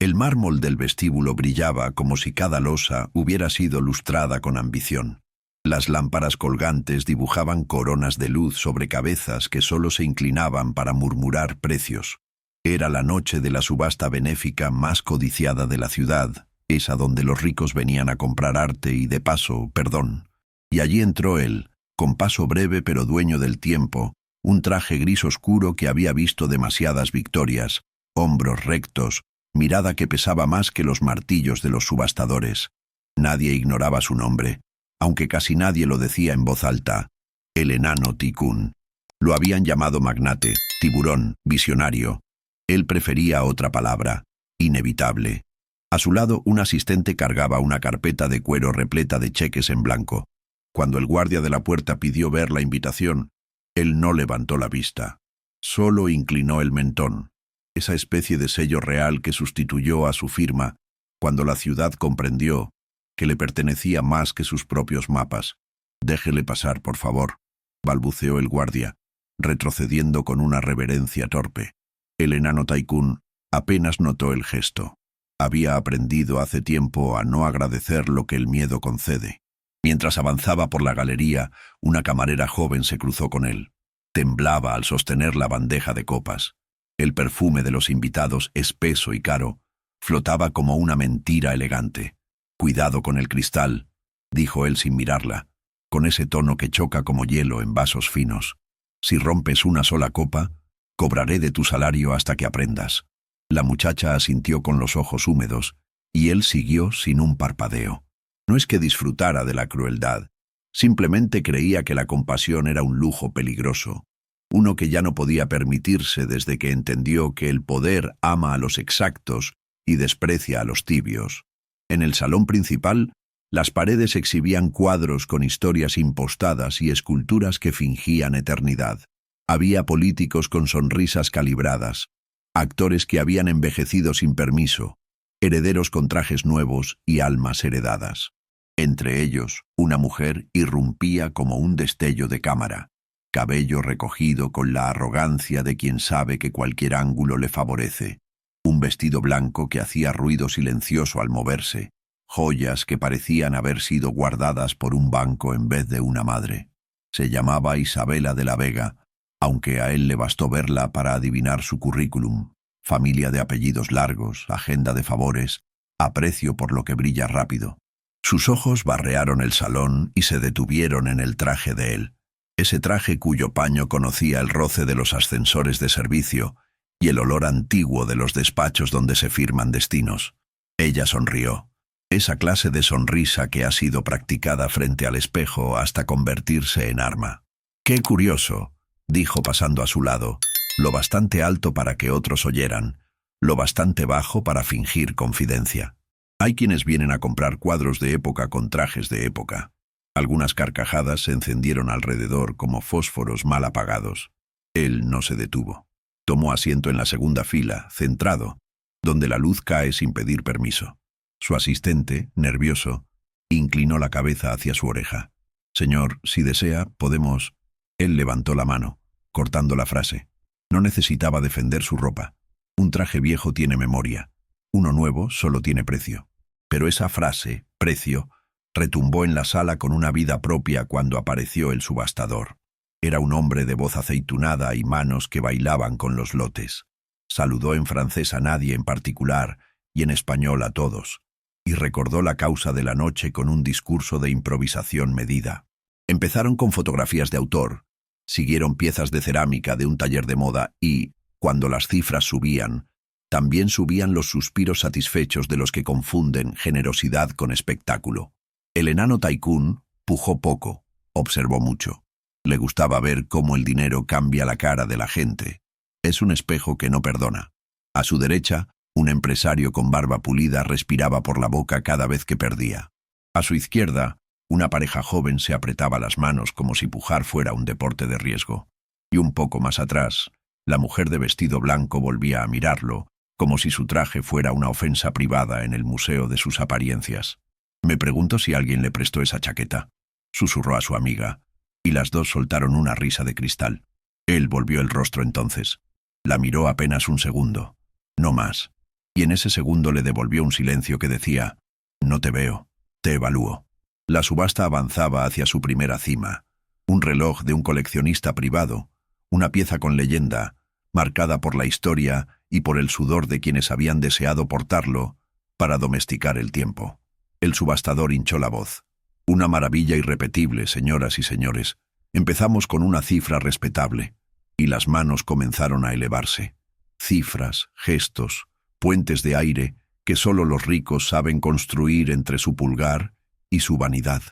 El mármol del vestíbulo brillaba como si cada losa hubiera sido lustrada con ambición. Las lámparas colgantes dibujaban coronas de luz sobre cabezas que solo se inclinaban para murmurar precios. Era la noche de la subasta benéfica más codiciada de la ciudad, esa donde los ricos venían a comprar arte y, de paso, perdón. Y allí entró él, con paso breve pero dueño del tiempo, un traje gris oscuro que había visto demasiadas victorias, hombros rectos, mirada que pesaba más que los martillos de los subastadores. Nadie ignoraba su nombre, aunque casi nadie lo decía en voz alta: el enano Tycoon. Lo habían llamado magnate, tiburón, visionario. Él prefería otra palabra: inevitable. A su lado, un asistente cargaba una carpeta de cuero repleta de cheques en blanco. Cuando el guardia de la puerta pidió ver la invitación, él no levantó la vista. Solo inclinó el mentón, esa especie de sello real que sustituyó a su firma cuando la ciudad comprendió que le pertenecía más que sus propios mapas. «Déjele pasar, por favor», balbuceó el guardia, retrocediendo con una reverencia torpe. El enano Tycoon apenas notó el gesto. Había aprendido hace tiempo a no agradecer lo que el miedo concede. Mientras avanzaba por la galería, una camarera joven se cruzó con él. Temblaba al sostener la bandeja de copas. El perfume de los invitados, espeso y caro, flotaba como una mentira elegante. «Cuidado con el cristal», dijo él sin mirarla, con ese tono que choca como hielo en vasos finos. «Si rompes una sola copa, cobraré de tu salario hasta que aprendas». La muchacha asintió con los ojos húmedos, y él siguió sin un parpadeo. No es que disfrutara de la crueldad, simplemente creía que la compasión era un lujo peligroso, uno que ya no podía permitirse desde que entendió que el poder ama a los exactos y desprecia a los tibios. En el salón principal, las paredes exhibían cuadros con historias impostadas y esculturas que fingían eternidad. Había políticos con sonrisas calibradas, actores que habían envejecido sin permiso, herederos con trajes nuevos y almas heredadas. Entre ellos, una mujer irrumpía como un destello de cámara, cabello recogido con la arrogancia de quien sabe que cualquier ángulo le favorece, un vestido blanco que hacía ruido silencioso al moverse, joyas que parecían haber sido guardadas por un banco en vez de una madre. Se llamaba Isabela de la Vega, aunque a él le bastó verla para adivinar su currículum: familia de apellidos largos, agenda de favores, aprecio por lo que brilla rápido. Sus ojos barrearon el salón y se detuvieron en el traje de él, ese traje cuyo paño conocía el roce de los ascensores de servicio y el olor antiguo de los despachos donde se firman destinos. Ella sonrió, esa clase de sonrisa que ha sido practicada frente al espejo hasta convertirse en arma. «Qué curioso», dijo pasando a su lado, lo bastante alto para que otros oyeran, lo bastante bajo para fingir confidencia. «Hay quienes vienen a comprar cuadros de época con trajes de época». Algunas carcajadas se encendieron alrededor como fósforos mal apagados. Él no se detuvo. Tomó asiento en la segunda fila, centrado, donde la luz cae sin pedir permiso. Su asistente, nervioso, inclinó la cabeza hacia su oreja. «Señor, si desea, podemos...» Él levantó la mano, cortando la frase. No necesitaba defender su ropa. Un traje viejo tiene memoria. Uno nuevo solo tiene precio. Pero esa frase, precio, retumbó en la sala con una vida propia cuando apareció el subastador. Era un hombre de voz aceitunada y manos que bailaban con los lotes. Saludó en francés a nadie en particular y en español a todos, y recordó la causa de la noche con un discurso de improvisación medida. Empezaron con fotografías de autor, siguieron piezas de cerámica de un taller de moda y, cuando las cifras subían, también subían los suspiros satisfechos de los que confunden generosidad con espectáculo. El enano Tycoon pujó poco, observó mucho. Le gustaba ver cómo el dinero cambia la cara de la gente. Es un espejo que no perdona. A su derecha, un empresario con barba pulida respiraba por la boca cada vez que perdía. A su izquierda, una pareja joven se apretaba las manos como si pujar fuera un deporte de riesgo. Y un poco más atrás, la mujer de vestido blanco volvía a mirarlo, como si su traje fuera una ofensa privada en el museo de sus apariencias. «Me pregunto si alguien le prestó esa chaqueta», susurró a su amiga, y las dos soltaron una risa de cristal. Él volvió el rostro entonces. La miró apenas un segundo, no más. y en ese segundo le devolvió un silencio que decía: «No te veo, te evalúo». La subasta avanzaba hacia su primera cima, un reloj de un coleccionista privado, una pieza con leyenda, marcada por la historia y por el sudor de quienes habían deseado portarlo para domesticar el tiempo. El subastador hinchó la voz. «Una maravilla irrepetible, señoras y señores. Empezamos con una cifra respetable, y las manos comenzaron a elevarse. Cifras, gestos, puentes de aire que solo los ricos saben construir entre su pulgar y su vanidad».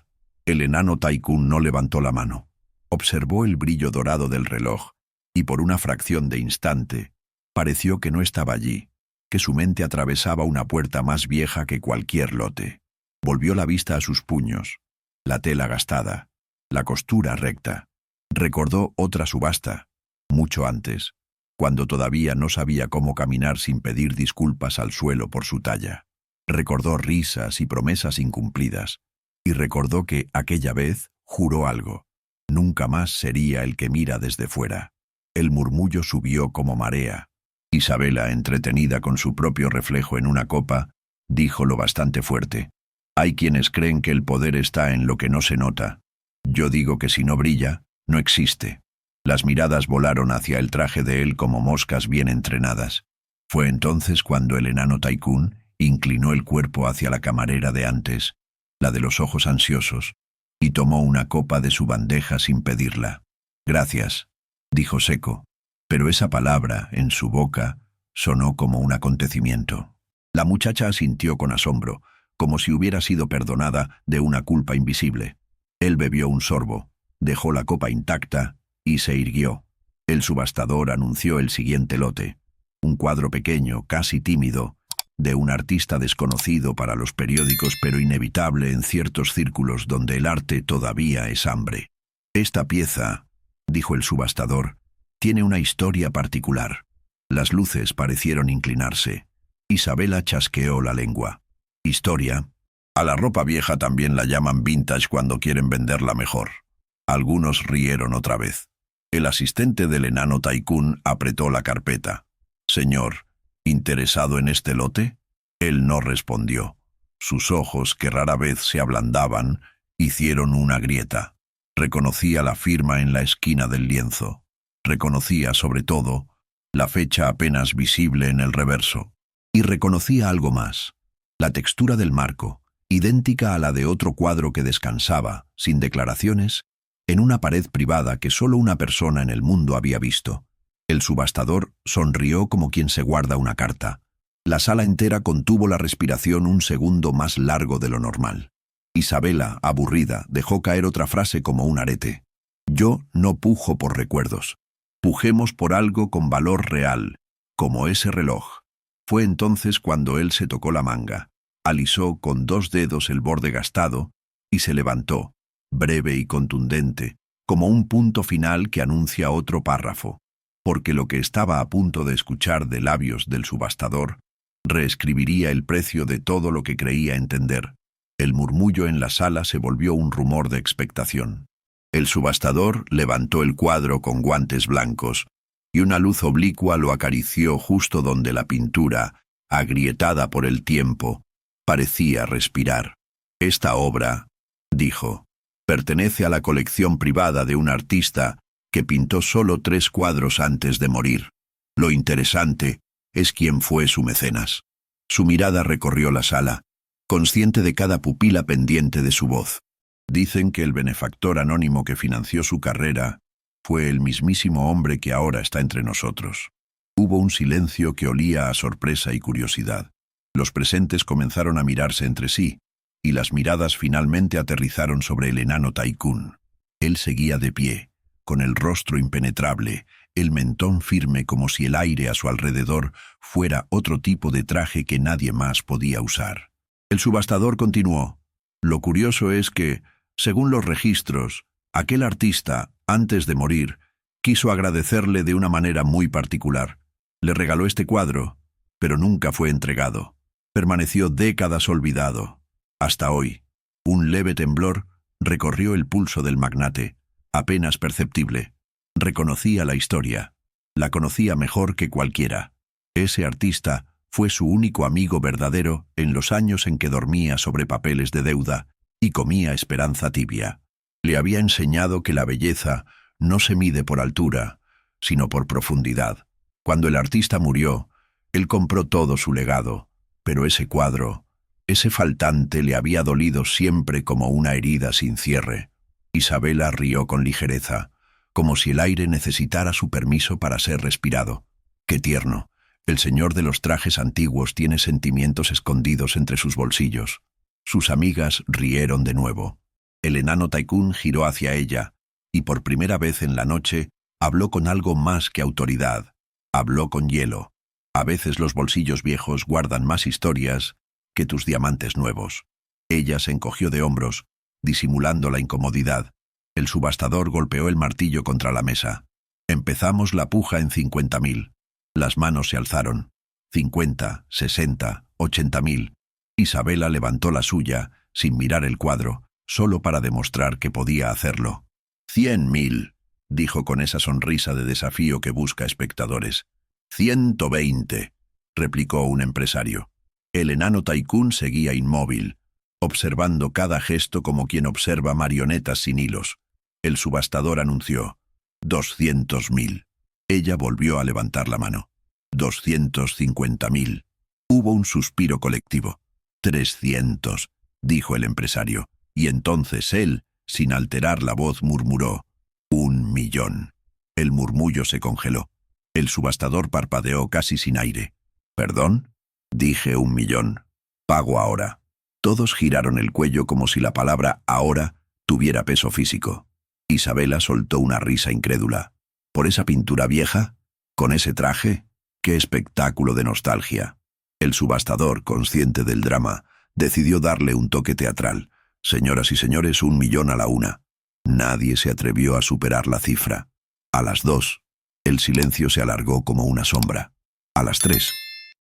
El enano Tycoon no levantó la mano. Observó el brillo dorado del reloj, y por una fracción de instante pareció que no estaba allí, que su mente atravesaba una puerta más vieja que cualquier lote. Volvió la vista a sus puños, la tela gastada, la costura recta. Recordó otra subasta, mucho antes, cuando todavía no sabía cómo caminar sin pedir disculpas al suelo por su talla. Recordó risas y promesas incumplidas, y recordó que aquella vez juró algo: nunca más sería el que mira desde fuera. El murmullo subió como marea. Isabela, entretenida con su propio reflejo en una copa, dijo lo bastante fuerte: «Hay quienes creen que el poder está en lo que no se nota. Yo digo que si no brilla, no existe». Las miradas volaron hacia el traje de él como moscas bien entrenadas. Fue entonces cuando el enano Tycoon inclinó el cuerpo hacia la camarera de antes, la de los ojos ansiosos, y tomó una copa de su bandeja sin pedirla. «Gracias», dijo seco, pero esa palabra, en su boca, sonó como un acontecimiento. La muchacha asintió con asombro, como si hubiera sido perdonada de una culpa invisible. Él bebió un sorbo, dejó la copa intacta y se irguió. El subastador anunció el siguiente lote: un cuadro pequeño, casi tímido, de un artista desconocido para los periódicos pero inevitable en ciertos círculos donde el arte todavía es hambre. «Esta pieza», dijo el subastador, «tiene una historia particular». Las luces parecieron inclinarse. Isabela chasqueó la lengua. «¿Historia? A la ropa vieja también la llaman vintage cuando quieren venderla mejor». Algunos rieron otra vez. El asistente del enano Tycoon apretó la carpeta. «Señor, ¿interesado en este lote?». Él no respondió. Sus ojos, que rara vez se ablandaban, hicieron una grieta. Reconocía la firma en la esquina del lienzo. Reconocía, sobre todo, la fecha apenas visible en el reverso. Y reconocía algo más: la textura del marco, idéntica a la de otro cuadro que descansaba, sin declaraciones, en una pared privada que solo una persona en el mundo había visto. El subastador sonrió como quien se guarda una carta. La sala entera contuvo la respiración un segundo más largo de lo normal. Isabela, aburrida, dejó caer otra frase como un arete: «Yo no pujo por recuerdos. Pujemos por algo con valor real, como ese reloj». Fue entonces cuando él se tocó la manga, alisó con 2 dedos el borde gastado y se levantó, breve y contundente, como un punto final que anuncia otro párrafo, porque lo que estaba a punto de escuchar de labios del subastador reescribiría el precio de todo lo que creía entender. El murmullo en la sala se volvió un rumor de expectación. El subastador levantó el cuadro con guantes blancos, y una luz oblicua lo acarició justo donde la pintura, agrietada por el tiempo, parecía respirar. «Esta obra», dijo, «pertenece a la colección privada de un artista que pintó solo 3 cuadros antes de morir. Lo interesante es quién fue su mecenas». Su mirada recorrió la sala, consciente de cada pupila pendiente de su voz. «Dicen que el benefactor anónimo que financió su carrera fue el mismísimo hombre que ahora está entre nosotros». Hubo un silencio que olía a sorpresa y curiosidad. Los presentes comenzaron a mirarse entre sí, y las miradas finalmente aterrizaron sobre el enano Tycoon. Él seguía de pie, con el rostro impenetrable, el mentón firme como si el aire a su alrededor fuera otro tipo de traje que nadie más podía usar. El subastador continuó: «Lo curioso es que, según los registros, aquel artista, antes de morir, quiso agradecerle de una manera muy particular. Le regaló este cuadro, pero nunca fue entregado. Permaneció décadas olvidado. Hasta hoy». Un leve temblor recorrió el pulso del magnate, apenas perceptible. Reconocía la historia. La conocía mejor que cualquiera. Ese artista Fue su único amigo verdadero en los años en que dormía sobre papeles de deuda y comía esperanza tibia. Le había enseñado que la belleza no se mide por altura, sino por profundidad. Cuando el artista murió, él compró todo su legado, pero ese cuadro, ese faltante le había dolido siempre como una herida sin cierre. Isabela rió con ligereza, como si el aire necesitara su permiso para ser respirado. ¡Qué tierno! El señor de los trajes antiguos tiene sentimientos escondidos entre sus bolsillos. Sus amigas rieron de nuevo. El enano Tycoon giró hacia ella, y por primera vez en la noche habló con algo más que autoridad. Habló con hielo. A veces los bolsillos viejos guardan más historias que tus diamantes nuevos. Ella se encogió de hombros, disimulando la incomodidad. El subastador golpeó el martillo contra la mesa. Empezamos la puja en 50.000. Las manos se alzaron. 50, 60, 80.000. Isabela levantó la suya, sin mirar el cuadro, solo para demostrar que podía hacerlo. 100.000, dijo con esa sonrisa de desafío que busca espectadores. 120, replicó un empresario. El enano Tycoon seguía inmóvil, observando cada gesto como quien observa marionetas sin hilos. El subastador anunció: 200.000. Ella volvió a levantar la mano. 250.000. Hubo un suspiro colectivo. 300, dijo el empresario, y entonces él, sin alterar la voz, murmuró: 1.000.000. El murmullo se congeló. El subastador parpadeó casi sin aire. ¿Perdón? Dije 1.000.000. Pago ahora. Todos giraron el cuello como si la palabra ahora tuviera peso físico. Isabela soltó una risa incrédula. ¿Por esa pintura vieja? ¿Con ese traje? ¡Qué espectáculo de nostalgia! El subastador, consciente del drama, decidió darle un toque teatral. Señoras y señores, 1.000.000 a la 1. Nadie se atrevió a superar la cifra. A las 2, el silencio se alargó como una sombra. A las 3,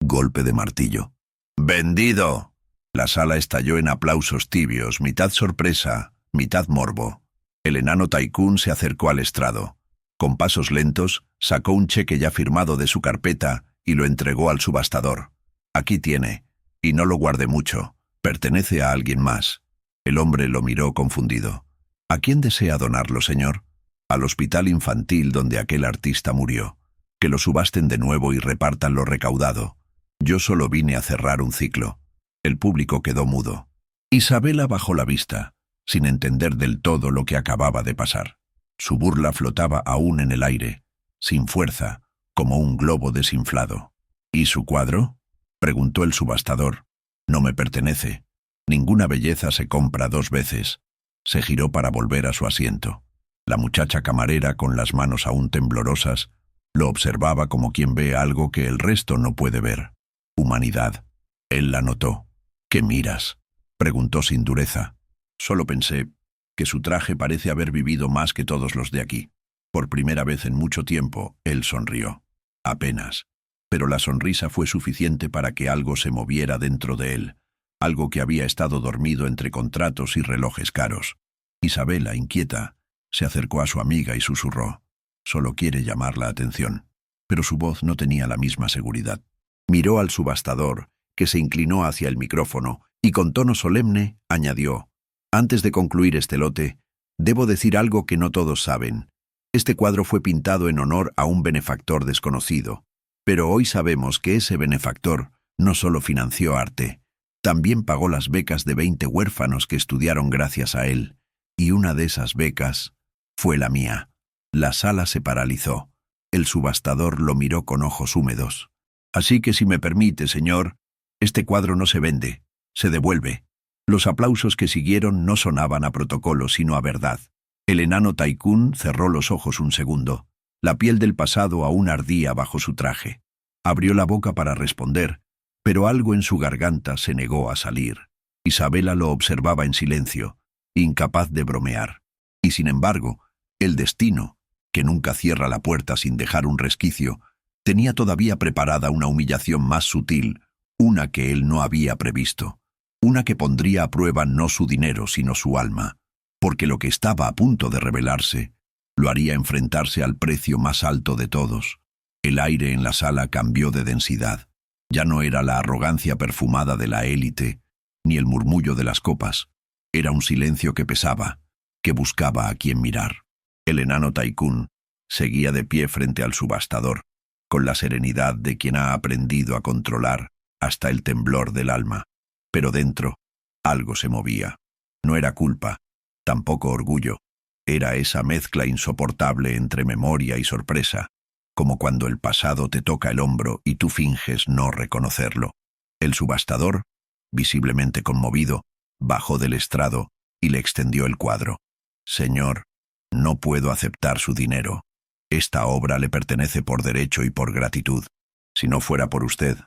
golpe de martillo. ¡Vendido! La sala estalló en aplausos tibios, mitad sorpresa, mitad morbo. El enano Tycoon se acercó al estrado. Con pasos lentos, sacó un cheque ya firmado de su carpeta y lo entregó al subastador. Aquí tiene, y no lo guarde mucho. Pertenece a alguien más. El hombre lo miró confundido. ¿A quién desea donarlo, señor? Al hospital infantil donde aquel artista murió. Que lo subasten de nuevo y repartan lo recaudado. Yo solo vine a cerrar un ciclo. El público quedó mudo. Isabela bajó la vista, sin entender del todo lo que acababa de pasar. Su burla flotaba aún en el aire, sin fuerza, como un globo desinflado. ¿Y su cuadro?, preguntó el subastador. No me pertenece. Ninguna belleza se compra 2 veces. Se giró para volver a su asiento. La muchacha camarera, con las manos aún temblorosas, lo observaba como quien ve algo que el resto no puede ver. Humanidad. Él la notó. ¿Qué miras?, preguntó sin dureza. Solo pensé que su traje parece haber vivido más que todos los de aquí. Por primera vez en mucho tiempo, él sonrió. Apenas. Pero la sonrisa fue suficiente para que algo se moviera dentro de él, algo que había estado dormido entre contratos y relojes caros. Isabela, inquieta, se acercó a su amiga y susurró: «Solo quiere llamar la atención». Pero su voz no tenía la misma seguridad. Miró al subastador, que se inclinó hacia el micrófono, y con tono solemne añadió: «Antes de concluir este lote, debo decir algo que no todos saben. Este cuadro fue pintado en honor a un benefactor desconocido, pero hoy sabemos que ese benefactor no solo financió arte, también pagó las becas de 20 huérfanos que estudiaron gracias a él, y una de esas becas fue la mía». La sala se paralizó. El subastador lo miró con ojos húmedos. «Así que si me permite, señor, este cuadro no se vende, se devuelve». Los aplausos que siguieron no sonaban a protocolo, sino a verdad. El enano Tycoon cerró los ojos un segundo. La piel del pasado aún ardía bajo su traje. Abrió la boca para responder, pero algo en su garganta se negó a salir. Isabela lo observaba en silencio, incapaz de bromear. Y sin embargo, el destino, que nunca cierra la puerta sin dejar un resquicio, tenía todavía preparada una humillación más sutil, una que él no había previsto. Una que pondría a prueba no su dinero, sino su alma, porque lo que estaba a punto de revelarse lo haría enfrentarse al precio más alto de todos. El aire en la sala cambió de densidad. Ya no era la arrogancia perfumada de la élite, ni el murmullo de las copas. Era un silencio que pesaba, que buscaba a quien mirar. El enano Tycoon seguía de pie frente al subastador, con la serenidad de quien ha aprendido a controlar hasta el temblor del alma. Pero dentro, algo se movía. No era culpa, tampoco orgullo. Era esa mezcla insoportable entre memoria y sorpresa, como cuando el pasado te toca el hombro y tú finges no reconocerlo. El subastador, visiblemente conmovido, bajó del estrado y le extendió el cuadro. «Señor, no puedo aceptar su dinero. Esta obra le pertenece por derecho y por gratitud. Si no fuera por usted,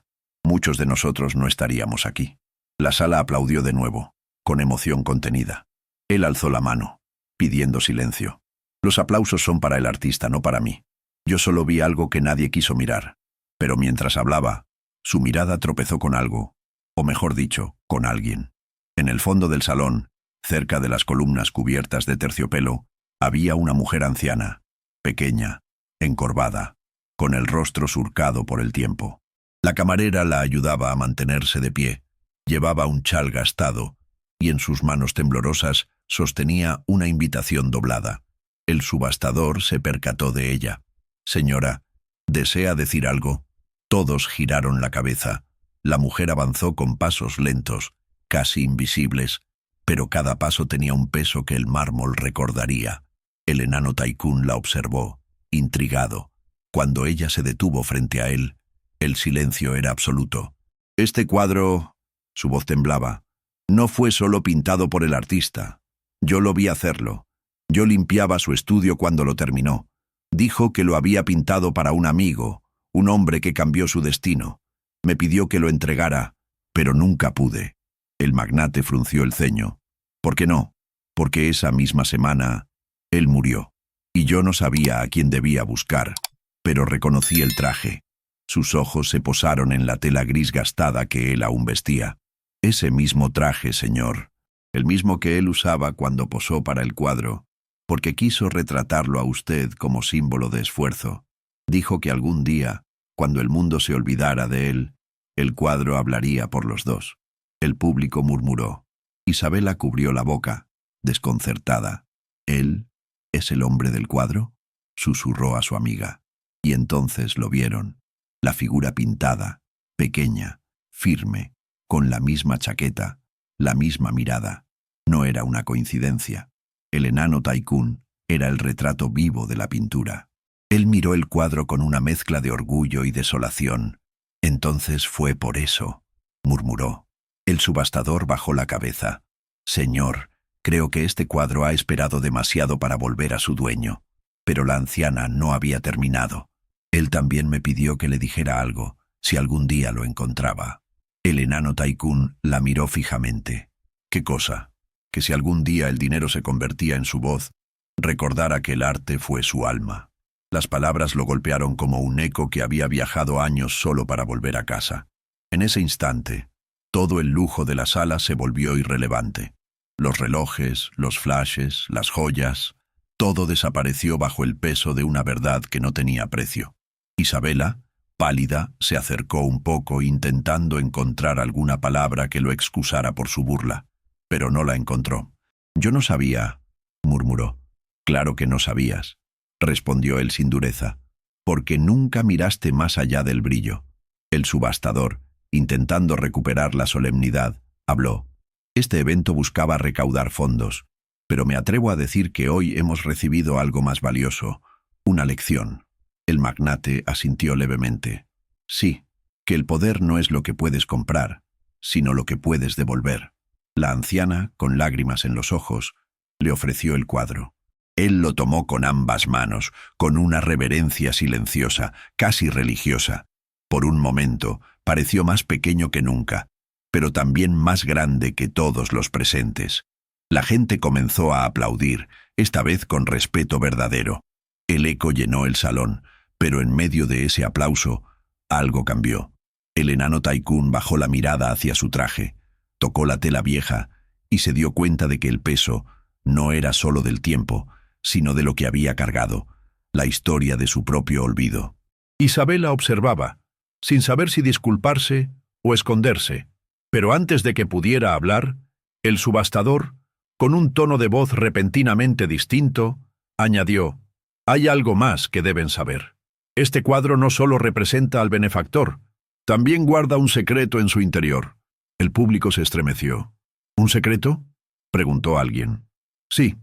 muchos de nosotros no estaríamos aquí». La sala aplaudió de nuevo, con emoción contenida. Él alzó la mano, pidiendo silencio. «Los aplausos son para el artista, no para mí. Yo solo vi algo que nadie quiso mirar». Pero mientras hablaba, su mirada tropezó con algo, o mejor dicho, con alguien. En el fondo del salón, cerca de las columnas cubiertas de terciopelo, había una mujer anciana, pequeña, encorvada, con el rostro surcado por el tiempo. La camarera la ayudaba a mantenerse de pie. Llevaba un chal gastado y en sus manos temblorosas sostenía una invitación doblada. El subastador se percató de ella. «Señora, ¿desea decir algo?» Todos giraron la cabeza. La mujer avanzó con pasos lentos, casi invisibles, pero cada paso tenía un peso que el mármol recordaría. El enano Tycoon la observó, intrigado. Cuando ella se detuvo frente a él, el silencio era absoluto. «Este cuadro», su voz temblaba, «no fue solo pintado por el artista. Yo lo vi hacerlo. Yo limpiaba su estudio cuando lo terminó. Dijo que lo había pintado para un amigo, un hombre que cambió su destino. Me pidió que lo entregara, pero nunca pude». El magnate frunció el ceño. «¿Por qué no? Porque esa misma semana él murió. Y yo no sabía a quién debía buscar, pero reconocí el traje. Sus ojos se posaron en la tela gris gastada que él aún vestía. Ese mismo traje, señor, el mismo que él usaba cuando posó para el cuadro, porque quiso retratarlo a usted como símbolo de esfuerzo. Dijo que algún día, cuando el mundo se olvidara de él, el cuadro hablaría por los dos». El público murmuró. Isabela cubrió la boca, desconcertada. «¿Él es el hombre del cuadro?», susurró a su amiga. Y entonces lo vieron. La figura pintada, pequeña, firme, con la misma chaqueta, la misma mirada. No era una coincidencia. El enano Tycoon era el retrato vivo de la pintura. Él miró el cuadro con una mezcla de orgullo y desolación. «Entonces fue por eso», murmuró. El subastador bajó la cabeza. «Señor, creo que este cuadro ha esperado demasiado para volver a su dueño». Pero la anciana no había terminado. «Él también me pidió que le dijera algo, si algún día lo encontraba». El enano Tycoon la miró fijamente. «¿Qué cosa?». «Que si algún día el dinero se convertía en su voz, recordara que el arte fue su alma». Las palabras lo golpearon como un eco que había viajado años solo para volver a casa. En ese instante, todo el lujo de la sala se volvió irrelevante. Los relojes, los flashes, las joyas, todo desapareció bajo el peso de una verdad que no tenía precio. Isabela, pálida, se acercó un poco intentando encontrar alguna palabra que lo excusara por su burla, pero no la encontró. «Yo no sabía», murmuró. «Claro que no sabías», respondió él sin dureza, «porque nunca miraste más allá del brillo». El subastador, intentando recuperar la solemnidad, habló. «Este evento buscaba recaudar fondos, pero me atrevo a decir que hoy hemos recibido algo más valioso, una lección». El magnate asintió levemente. «Sí, que el poder no es lo que puedes comprar, sino lo que puedes devolver». La anciana, con lágrimas en los ojos, le ofreció el cuadro. Él lo tomó con ambas manos, con una reverencia silenciosa, casi religiosa. Por un momento, pareció más pequeño que nunca, pero también más grande que todos los presentes. La gente comenzó a aplaudir, esta vez con respeto verdadero. El eco llenó el salón, pero en medio de ese aplauso, algo cambió. El enano Tycoon bajó la mirada hacia su traje, tocó la tela vieja y se dio cuenta de que el peso no era solo del tiempo, sino de lo que había cargado, la historia de su propio olvido. Isabela observaba. sin saber si disculparse o esconderse. Pero antes de que pudiera hablar, el subastador, con un tono de voz repentinamente distinto, añadió: «Hay algo más que deben saber. Este cuadro no solo representa al benefactor, también guarda un secreto en su interior». El público se estremeció. «¿Un secreto?», preguntó alguien. «Sí.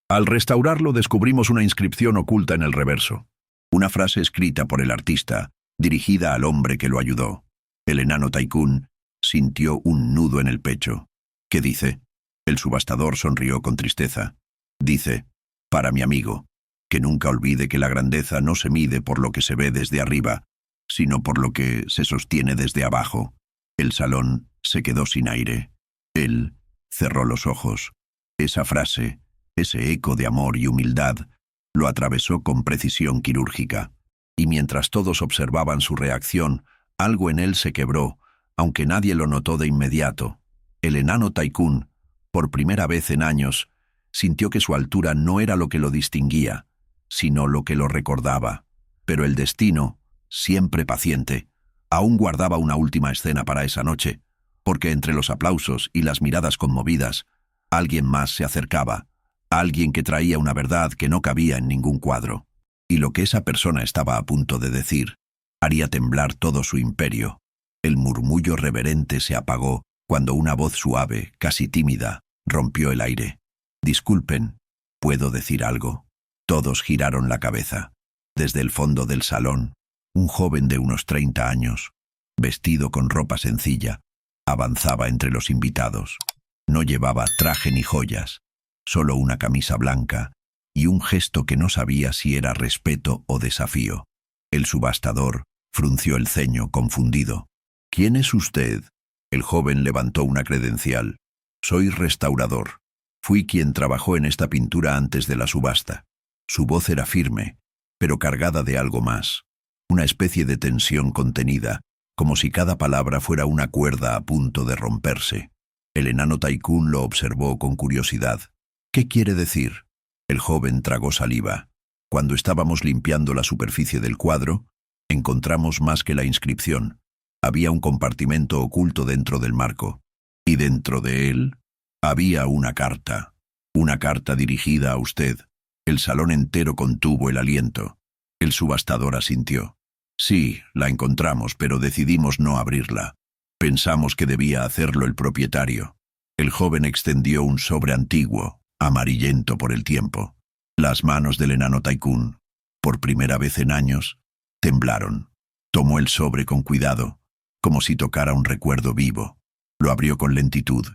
Al restaurarlo descubrimos una inscripción oculta en el reverso. Una frase escrita por el artista, dirigida al hombre que lo ayudó». El enano Tycoon sintió un nudo en el pecho. «¿Qué dice?». El subastador sonrió con tristeza. «Dice: para mi amigo, que nunca olvide que la grandeza no se mide por lo que se ve desde arriba, sino por lo que se sostiene desde abajo». El salón se quedó sin aire. Él cerró los ojos. Esa frase, ese eco de amor y humildad, lo atravesó con precisión quirúrgica. Y mientras todos observaban su reacción, algo en él se quebró, aunque nadie lo notó de inmediato. El enano Tycoon, por primera vez en años, sintió que su altura no era lo que lo distinguía, sino lo que lo recordaba. Pero el destino, siempre paciente, aún guardaba una última escena para esa noche, porque entre los aplausos y las miradas conmovidas, alguien más se acercaba, alguien que traía una verdad que no cabía en ningún cuadro. Y lo que esa persona estaba a punto de decir haría temblar todo su imperio. El murmullo reverente se apagó cuando una voz suave, casi tímida, rompió el aire. «Disculpen, ¿puedo decir algo?». Todos giraron la cabeza. Desde el fondo del salón, un joven de unos 30 años, vestido con ropa sencilla, avanzaba entre los invitados. No llevaba traje ni joyas, solo una camisa blanca y un gesto que no sabía si era respeto o desafío. El subastador frunció el ceño, confundido. «¿Quién es usted?». El joven levantó una credencial. «Soy restaurador. Fui quien trabajó en esta pintura antes de la subasta». Su voz era firme, pero cargada de algo más. Una especie de tensión contenida, como si cada palabra fuera una cuerda a punto de romperse. El enano Tycoon lo observó con curiosidad. «¿Qué quiere decir?». El joven tragó saliva. «Cuando estábamos limpiando la superficie del cuadro, encontramos más que la inscripción. Había un compartimento oculto dentro del marco. Y dentro de él había una carta. Una carta dirigida a usted». El salón entero contuvo el aliento. El subastador asintió. «Sí, la encontramos, pero decidimos no abrirla. Pensamos que debía hacerlo el propietario». El joven extendió un sobre antiguo, amarillento por el tiempo. Las manos del enano Tycoon, por primera vez en años, temblaron. Tomó el sobre con cuidado, como si tocara un recuerdo vivo. Lo abrió con lentitud,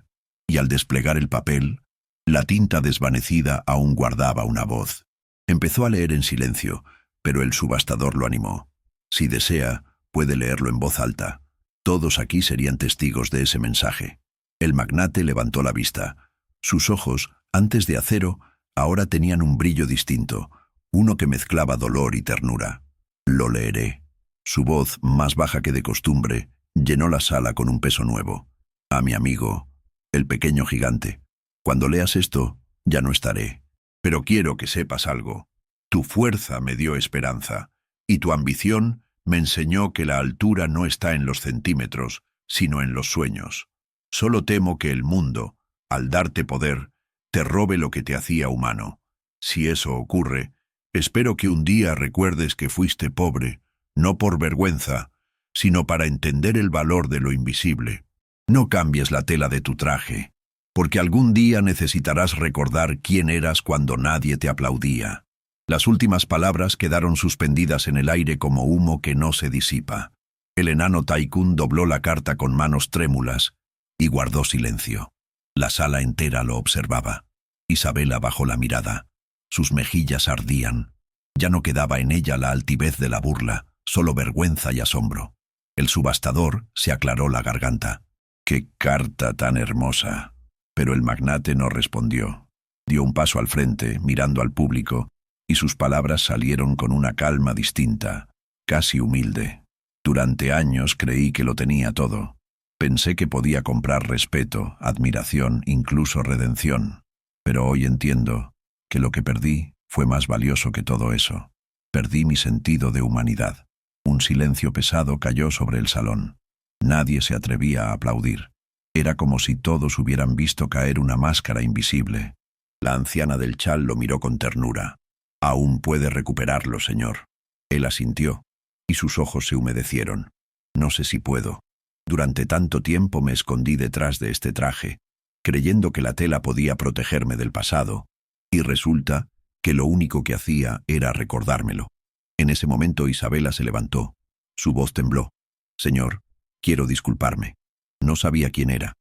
y al desplegar el papel, la tinta desvanecida aún guardaba una voz. Empezó a leer en silencio, pero el subastador lo animó. «Si desea, puede leerlo en voz alta. Todos aquí serían testigos de ese mensaje». El magnate levantó la vista. Sus ojos, antes de acero, ahora tenían un brillo distinto, uno que mezclaba dolor y ternura. «Lo leeré». Su voz, más baja que de costumbre, llenó la sala con un peso nuevo. «A mi amigo, el pequeño gigante. Cuando leas esto, ya no estaré. Pero quiero que sepas algo. Tu fuerza me dio esperanza, y tu ambición me enseñó que la altura no está en los centímetros, sino en los sueños. Solo temo que el mundo, al darte poder, te robe lo que te hacía humano. Si eso ocurre, espero que un día recuerdes que fuiste pobre, no por vergüenza, sino para entender el valor de lo invisible. No cambies la tela de tu traje, porque algún día necesitarás recordar quién eras cuando nadie te aplaudía». Las últimas palabras quedaron suspendidas en el aire como humo que no se disipa. El enano Tycoon dobló la carta con manos trémulas y guardó silencio. La sala entera lo observaba. Isabela bajó la mirada. Sus mejillas ardían. Ya no quedaba en ella la altivez de la burla, solo vergüenza y asombro. El subastador se aclaró la garganta. «¡Qué carta tan hermosa!». Pero el magnate no respondió. Dio un paso al frente, mirando al público, y sus palabras salieron con una calma distinta, casi humilde. «Durante años creí que lo tenía todo. Pensé que podía comprar respeto, admiración, incluso redención. Pero hoy entiendo que lo que perdí fue más valioso que todo eso. Perdí mi sentido de humanidad. Un silencio pesado cayó sobre el salón. Nadie se atrevía a aplaudir. Era como si todos hubieran visto caer una máscara invisible. La anciana del chal lo miró con ternura. «Aún puede recuperarlo, señor». Él asintió, y sus ojos se humedecieron. «No sé si puedo. Durante tanto tiempo me escondí detrás de este traje, creyendo que la tela podía protegerme del pasado, y resulta que lo único que hacía era recordármelo». En ese momento Isabela se levantó. Su voz tembló. «Señor, quiero disculparme. No sabía quién era.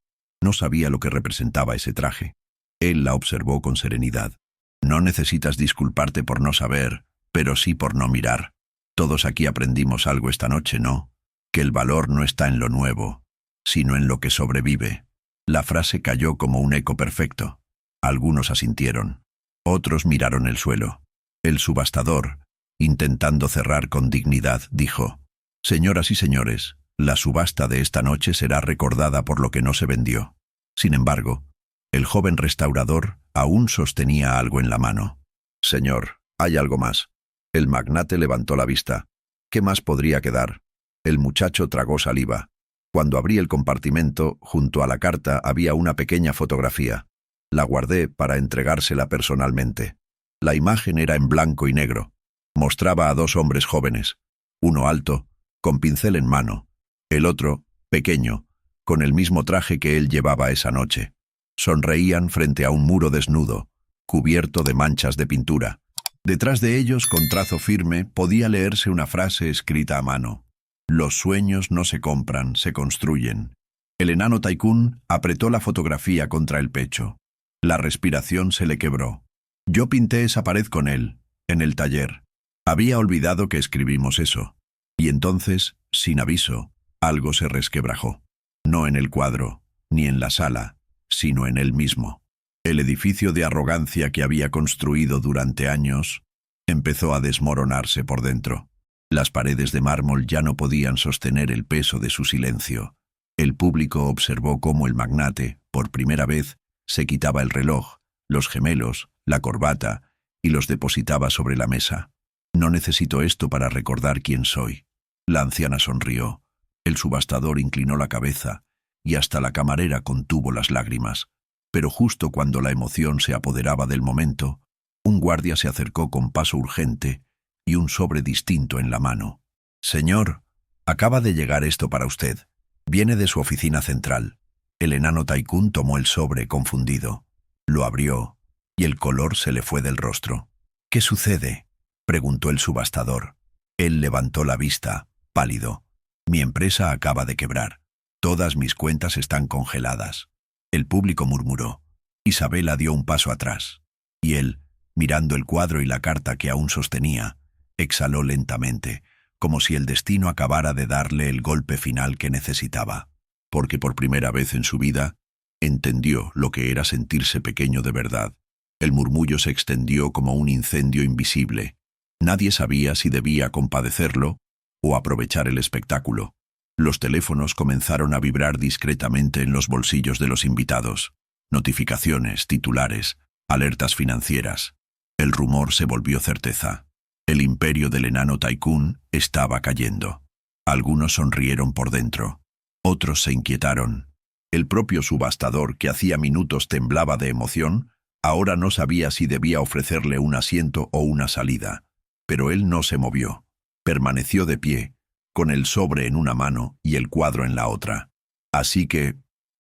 No sabía lo que representaba ese traje». Él la observó con serenidad. «No necesitas disculparte por no saber, pero sí por no mirar. Todos aquí aprendimos algo esta noche, ¿no? Que el valor no está en lo nuevo, sino en lo que sobrevive». La frase cayó como un eco perfecto. Algunos asintieron. Otros miraron el suelo. El subastador, intentando cerrar con dignidad, dijo: «Señoras y señores, la subasta de esta noche será recordada por lo que no se vendió». Sin embargo, el joven restaurador aún sostenía algo en la mano. «Señor, hay algo más». El magnate levantó la vista. ¿Qué más podría quedar? El muchacho tragó saliva. Cuando abrí el compartimento, junto a la carta había una pequeña fotografía. La guardé para entregársela personalmente. La imagen era en blanco y negro. Mostraba a dos hombres jóvenes, uno alto, con pincel en mano, el otro, pequeño, con el mismo traje que él llevaba esa noche. Sonreían frente a un muro desnudo, cubierto de manchas de pintura. Detrás de ellos, con trazo firme, podía leerse una frase escrita a mano: «Los sueños no se compran, se construyen». El enano Taikún apretó la fotografía contra el pecho. La respiración se le quebró. «Yo pinté esa pared con él, en el taller. Había olvidado que escribimos eso». Y entonces, sin aviso, algo se resquebrajó. No en el cuadro, ni en la sala, sino en él mismo. El edificio de arrogancia que había construido durante años empezó a desmoronarse por dentro. Las paredes de mármol ya no podían sostener el peso de su silencio. El público observó cómo el magnate, por primera vez, se quitaba el reloj, los gemelos, la corbata, y los depositaba sobre la mesa. «No necesito esto para recordar quién soy». La anciana sonrió. El subastador inclinó la cabeza, y hasta la camarera contuvo las lágrimas. Pero justo cuando la emoción se apoderaba del momento, un guardia se acercó con paso urgente y un sobre distinto en la mano. «Señor, acaba de llegar esto para usted. Viene de su oficina central». El enano Taikún tomó el sobre confundido. Lo abrió, y el color se le fue del rostro. «¿Qué sucede?», preguntó el subastador. Él levantó la vista, pálido. «Mi empresa acaba de quebrar. Todas mis cuentas están congeladas». El público murmuró. Isabela dio un paso atrás. Y él, mirando el cuadro y la carta que aún sostenía, exhaló lentamente, como si el destino acabara de darle el golpe final que necesitaba. Porque por primera vez en su vida, entendió lo que era sentirse pequeño de verdad. El murmullo se extendió como un incendio invisible. Nadie sabía si debía compadecerlo o aprovechar el espectáculo. Los teléfonos comenzaron a vibrar discretamente en los bolsillos de los invitados. Notificaciones, titulares, alertas financieras. El rumor se volvió certeza. El imperio del enano Taikún estaba cayendo. Algunos sonrieron por dentro. Otros se inquietaron. El propio subastador, que hacía minutos temblaba de emoción, ahora no sabía si debía ofrecerle un asiento o una salida. Pero él no se movió. Permaneció de pie, con el sobre en una mano y el cuadro en la otra. «Así que,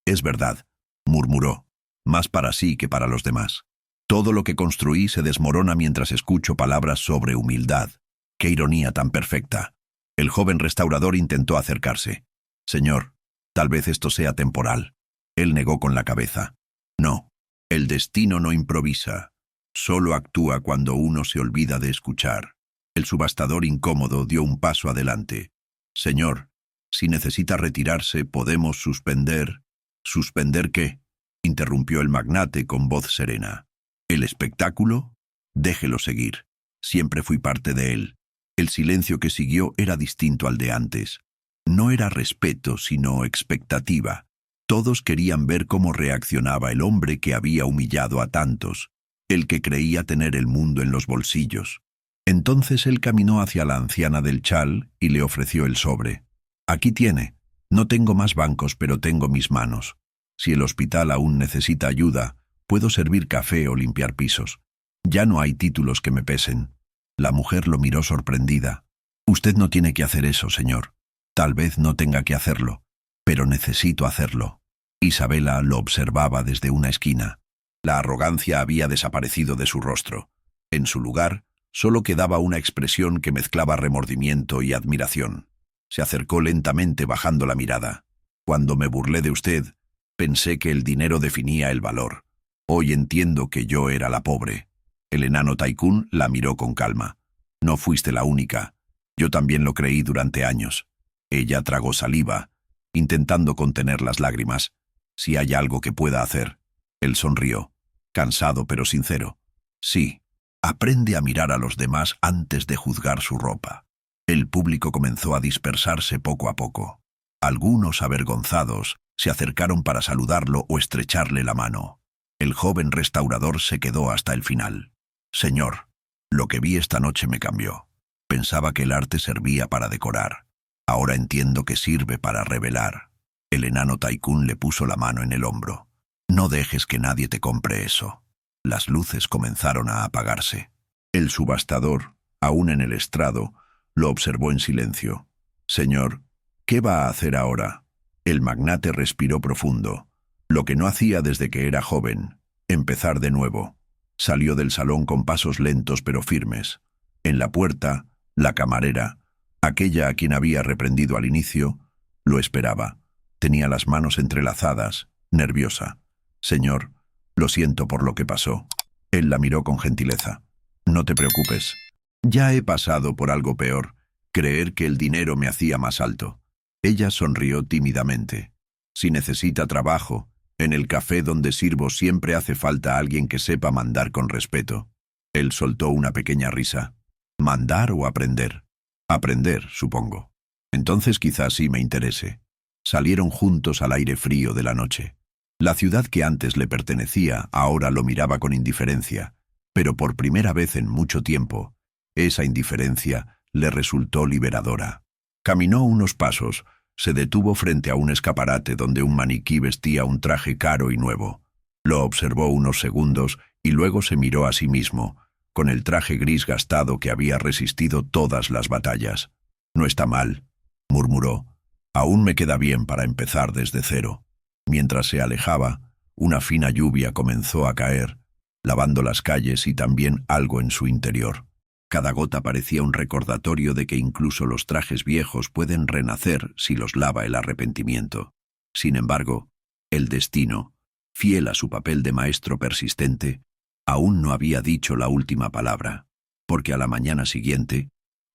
es verdad», murmuró, más para sí que para los demás. «Todo lo que construí se desmorona mientras escucho palabras sobre humildad. ¡Qué ironía tan perfecta!». El joven restaurador intentó acercarse. «Señor, tal vez esto sea temporal». Él negó con la cabeza. «No, el destino no improvisa. Solo actúa cuando uno se olvida de escuchar». El subastador incómodo dio un paso adelante. «Señor, si necesita retirarse, podemos suspender». «¿Suspender qué?», interrumpió el magnate con voz serena. «¿El espectáculo? Déjelo seguir. Siempre fui parte de él». El silencio que siguió era distinto al de antes. No era respeto, sino expectativa. Todos querían ver cómo reaccionaba el hombre que había humillado a tantos, el que creía tener el mundo en los bolsillos. Entonces él caminó hacia la anciana del chal y le ofreció el sobre. «Aquí tiene. No tengo más bancos, pero tengo mis manos. Si el hospital aún necesita ayuda, puedo servir café o limpiar pisos. Ya no hay títulos que me pesen». La mujer lo miró sorprendida. «Usted no tiene que hacer eso, señor. Tal vez no tenga que hacerlo, pero necesito hacerlo». Isabela lo observaba desde una esquina. La arrogancia había desaparecido de su rostro. En su lugar, solo quedaba una expresión que mezclaba remordimiento y admiración. Se acercó lentamente bajando la mirada. «Cuando me burlé de usted, pensé que el dinero definía el valor. Hoy entiendo que yo era la pobre». El enano Taikún la miró con calma. «No fuiste la única. Yo también lo creí durante años». Ella tragó saliva, intentando contener las lágrimas. «Si hay algo que pueda hacer». Él sonrió, cansado pero sincero. «Sí, aprende a mirar a los demás antes de juzgar su ropa». El público comenzó a dispersarse poco a poco. Algunos, avergonzados, se acercaron para saludarlo o estrecharle la mano. El joven restaurador se quedó hasta el final. «Señor, lo que vi esta noche me cambió. Pensaba que el arte servía para decorar. Ahora entiendo que sirve para revelar». El enano Taikún le puso la mano en el hombro. «No dejes que nadie te compre eso». Las luces comenzaron a apagarse. El subastador, aún en el estrado, lo observó en silencio. «Señor, ¿qué va a hacer ahora?» El magnate respiró profundo. Lo que no hacía desde que era joven, empezar de nuevo. Salió del salón con pasos lentos pero firmes. En la puerta, la camarera, aquella a quien había reprendido al inicio, lo esperaba. Tenía las manos entrelazadas, nerviosa. «Señor, lo siento por lo que pasó». Él la miró con gentileza. «No te preocupes. Ya he pasado por algo peor, creer que el dinero me hacía más alto». Ella sonrió tímidamente. «Si necesita trabajo, en el café donde sirvo siempre hace falta alguien que sepa mandar con respeto». Él soltó una pequeña risa. «¿Mandar o aprender?» «Aprender, supongo. Entonces quizás sí me interese». Salieron juntos al aire frío de la noche. La ciudad que antes le pertenecía ahora lo miraba con indiferencia, pero por primera vez en mucho tiempo, esa indiferencia le resultó liberadora. Caminó unos pasos, se detuvo frente a un escaparate donde un maniquí vestía un traje caro y nuevo. Lo observó unos segundos y luego se miró a sí mismo, con el traje gris gastado que había resistido todas las batallas. «No está mal», murmuró. «Aún me queda bien para empezar desde cero». Mientras se alejaba, una fina lluvia comenzó a caer, lavando las calles y también algo en su interior. Cada gota parecía un recordatorio de que incluso los trajes viejos pueden renacer si los lava el arrepentimiento. Sin embargo, el destino, fiel a su papel de maestro persistente, aún no había dicho la última palabra, porque a la mañana siguiente,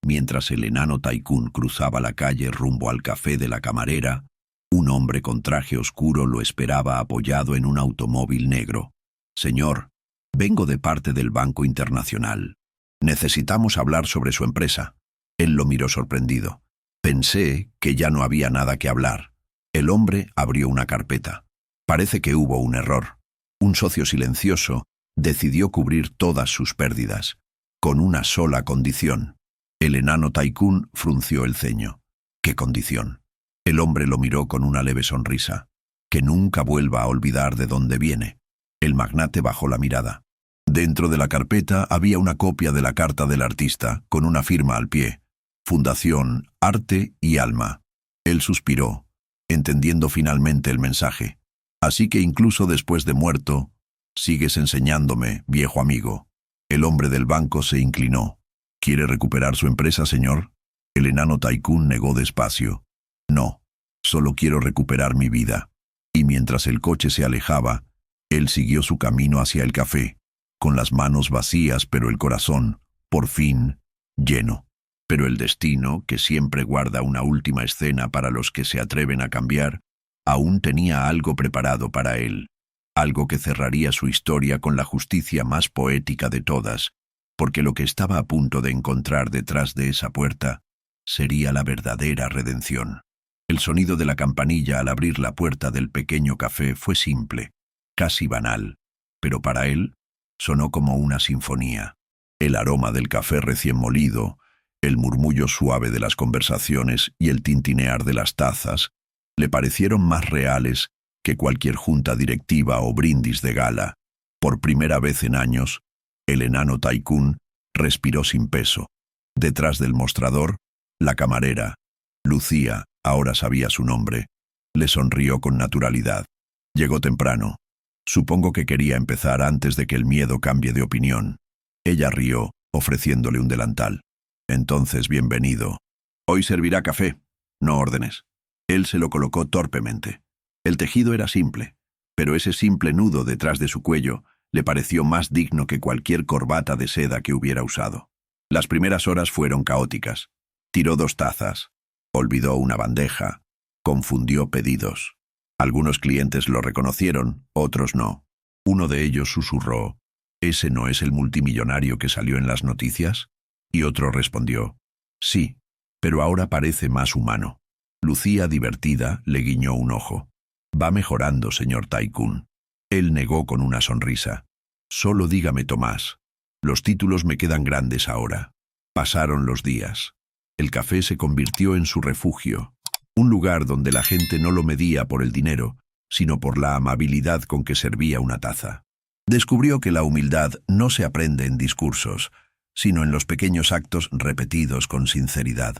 mientras el enano Taikún cruzaba la calle rumbo al café de la camarera, un hombre con traje oscuro lo esperaba apoyado en un automóvil negro. «Señor, vengo de parte del Banco Internacional. Necesitamos hablar sobre su empresa». Él lo miró sorprendido. «Pensé que ya no había nada que hablar». El hombre abrió una carpeta. Parece que hubo un error. Un socio silencioso decidió cubrir todas sus pérdidas, con una sola condición. El enano Taikún frunció el ceño. «¿Qué condición?» El hombre lo miró con una leve sonrisa. «Que nunca vuelva a olvidar de dónde viene». El magnate bajó la mirada. Dentro de la carpeta había una copia de la carta del artista, con una firma al pie. Fundación Arte y Alma. Él suspiró, entendiendo finalmente el mensaje. «Así que incluso después de muerto, sigues enseñándome, viejo amigo». El hombre del banco se inclinó. «¿Quiere recuperar su empresa, señor?» El enano Taikún negó despacio. «No, solo quiero recuperar mi vida». Y mientras el coche se alejaba, él siguió su camino hacia el café, con las manos vacías pero el corazón, por fin, lleno. Pero el destino, que siempre guarda una última escena para los que se atreven a cambiar, aún tenía algo preparado para él, algo que cerraría su historia con la justicia más poética de todas, porque lo que estaba a punto de encontrar detrás de esa puerta sería la verdadera redención. El sonido de la campanilla al abrir la puerta del pequeño café fue simple, casi banal, pero para él sonó como una sinfonía. El aroma del café recién molido, el murmullo suave de las conversaciones y el tintinear de las tazas le parecieron más reales que cualquier junta directiva o brindis de gala. Por primera vez en años, el enano Tycoon respiró sin peso. Detrás del mostrador, la camarera, Lucía, ahora sabía su nombre, le sonrió con naturalidad. Llegó temprano. Supongo que quería empezar antes de que el miedo cambie de opinión. Ella rió, ofreciéndole un delantal. Entonces, bienvenido. Hoy servirá café, no órdenes. Él se lo colocó torpemente. El tejido era simple, pero ese simple nudo detrás de su cuello le pareció más digno que cualquier corbata de seda que hubiera usado. Las primeras horas fueron caóticas. Tiró 2 tazas, olvidó una bandeja, confundió pedidos. Algunos clientes lo reconocieron, otros no. Uno de ellos susurró: ¿Ese no es el multimillonario que salió en las noticias? Y otro respondió: sí, pero ahora parece más humano. Lucía, divertida, le guiñó un ojo. Va mejorando, señor Tycoon. Él negó con una sonrisa. Solo dígame, Tomás. Los títulos me quedan grandes ahora. Pasaron los días. El café se convirtió en su refugio, un lugar donde la gente no lo medía por el dinero, sino por la amabilidad con que servía una taza. Descubrió que la humildad no se aprende en discursos, sino en los pequeños actos repetidos con sinceridad.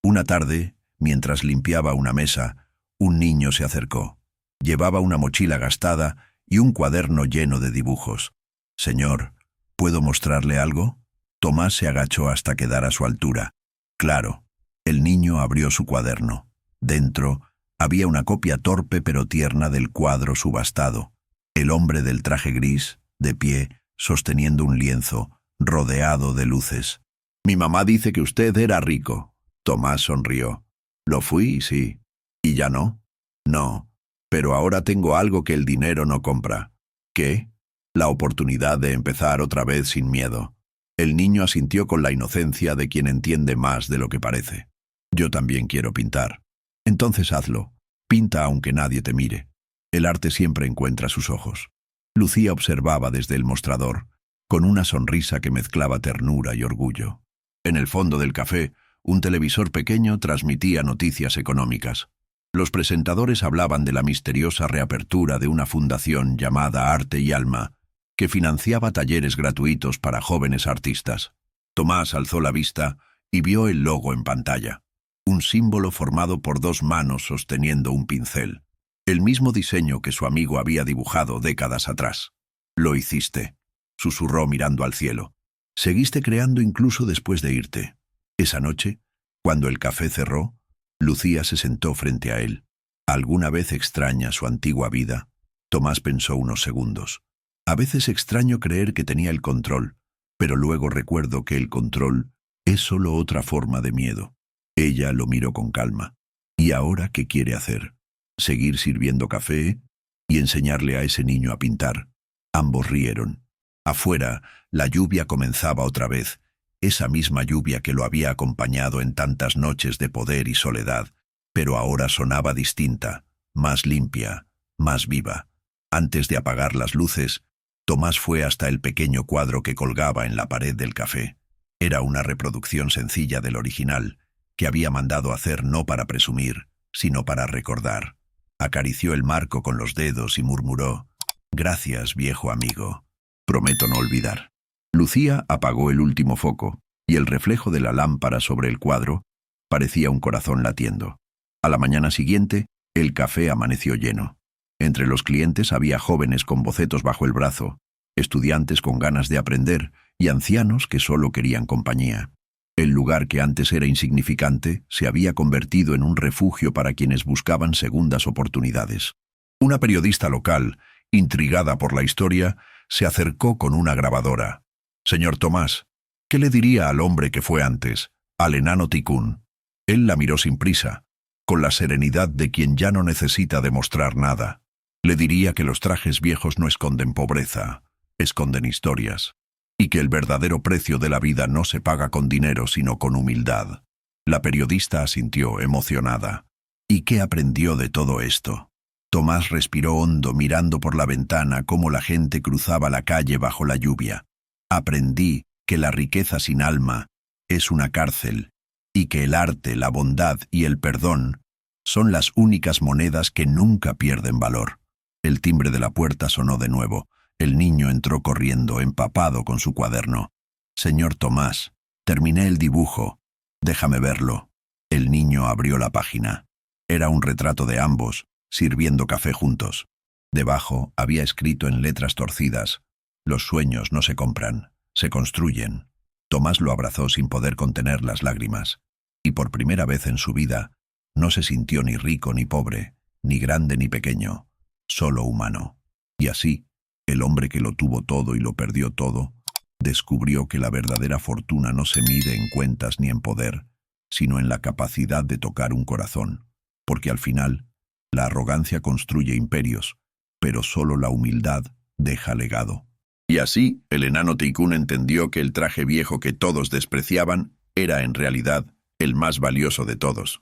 Una tarde, mientras limpiaba una mesa, un niño se acercó. Llevaba una mochila gastada y un cuaderno lleno de dibujos. «Señor, ¿puedo mostrarle algo?» Tomás se agachó hasta quedar a su altura. Claro. El niño abrió su cuaderno. Dentro había una copia torpe pero tierna del cuadro subastado. El hombre del traje gris, de pie, sosteniendo un lienzo, rodeado de luces. «Mi mamá dice que usted era rico». Tomás sonrió. «Lo fui, sí. ¿Y ya no?» «No, pero ahora tengo algo que el dinero no compra». «¿Qué?» «La oportunidad de empezar otra vez sin miedo». El niño asintió con la inocencia de quien entiende más de lo que parece. «Yo también quiero pintar». «Entonces hazlo. Pinta aunque nadie te mire. El arte siempre encuentra sus ojos». Lucía observaba desde el mostrador, con una sonrisa que mezclaba ternura y orgullo. En el fondo del café, un televisor pequeño transmitía noticias económicas. Los presentadores hablaban de la misteriosa reapertura de una fundación llamada Arte y Alma, que financiaba talleres gratuitos para jóvenes artistas. Tomás alzó la vista y vio el logo en pantalla, un símbolo formado por 2 manos sosteniendo un pincel, el mismo diseño que su amigo había dibujado décadas atrás. «Lo hiciste», susurró mirando al cielo. «Seguiste creando incluso después de irte». Esa noche, cuando el café cerró, Lucía se sentó frente a él. ¿Alguna vez extraña su antigua vida? Tomás pensó unos segundos. A veces extraño creer que tenía el control, pero luego recuerdo que el control es solo otra forma de miedo. Ella lo miró con calma. ¿Y ahora qué quiere hacer? ¿Seguir sirviendo café y enseñarle a ese niño a pintar? Ambos rieron. Afuera, la lluvia comenzaba otra vez, esa misma lluvia que lo había acompañado en tantas noches de poder y soledad, pero ahora sonaba distinta, más limpia, más viva. Antes de apagar las luces, Tomás fue hasta el pequeño cuadro que colgaba en la pared del café. Era una reproducción sencilla del original, que había mandado hacer no para presumir, sino para recordar. Acarició el marco con los dedos y murmuró: «Gracias, viejo amigo. Prometo no olvidar». Lucía apagó el último foco, y el reflejo de la lámpara sobre el cuadro parecía un corazón latiendo. A la mañana siguiente, el café amaneció lleno. Entre los clientes había jóvenes con bocetos bajo el brazo, estudiantes con ganas de aprender y ancianos que solo querían compañía. El lugar que antes era insignificante se había convertido en un refugio para quienes buscaban segundas oportunidades. Una periodista local, intrigada por la historia, se acercó con una grabadora. «Señor Tomás, ¿qué le diría al hombre que fue antes, al enano Tycoon?» Él la miró sin prisa, con la serenidad de quien ya no necesita demostrar nada. Le diría que los trajes viejos no esconden pobreza, esconden historias, y que el verdadero precio de la vida no se paga con dinero sino con humildad. La periodista asintió, emocionada. ¿Y qué aprendió de todo esto? Tomás respiró hondo mirando por la ventana cómo la gente cruzaba la calle bajo la lluvia. Aprendí que la riqueza sin alma es una cárcel y que el arte, la bondad y el perdón son las únicas monedas que nunca pierden valor. El timbre de la puerta sonó de nuevo. El niño entró corriendo, empapado con su cuaderno. «Señor Tomás, terminé el dibujo. Déjame verlo». El niño abrió la página. Era un retrato de ambos, sirviendo café juntos. Debajo había escrito en letras torcidas: «Los sueños no se compran, se construyen». Tomás lo abrazó sin poder contener las lágrimas. Y por primera vez en su vida, no se sintió ni rico ni pobre, ni grande ni pequeño, solo humano. Y así, el hombre que lo tuvo todo y lo perdió todo, descubrió que la verdadera fortuna no se mide en cuentas ni en poder, sino en la capacidad de tocar un corazón, porque al final, la arrogancia construye imperios, pero solo la humildad deja legado. Y así, el enano Tikkun entendió que el traje viejo que todos despreciaban era en realidad el más valioso de todos.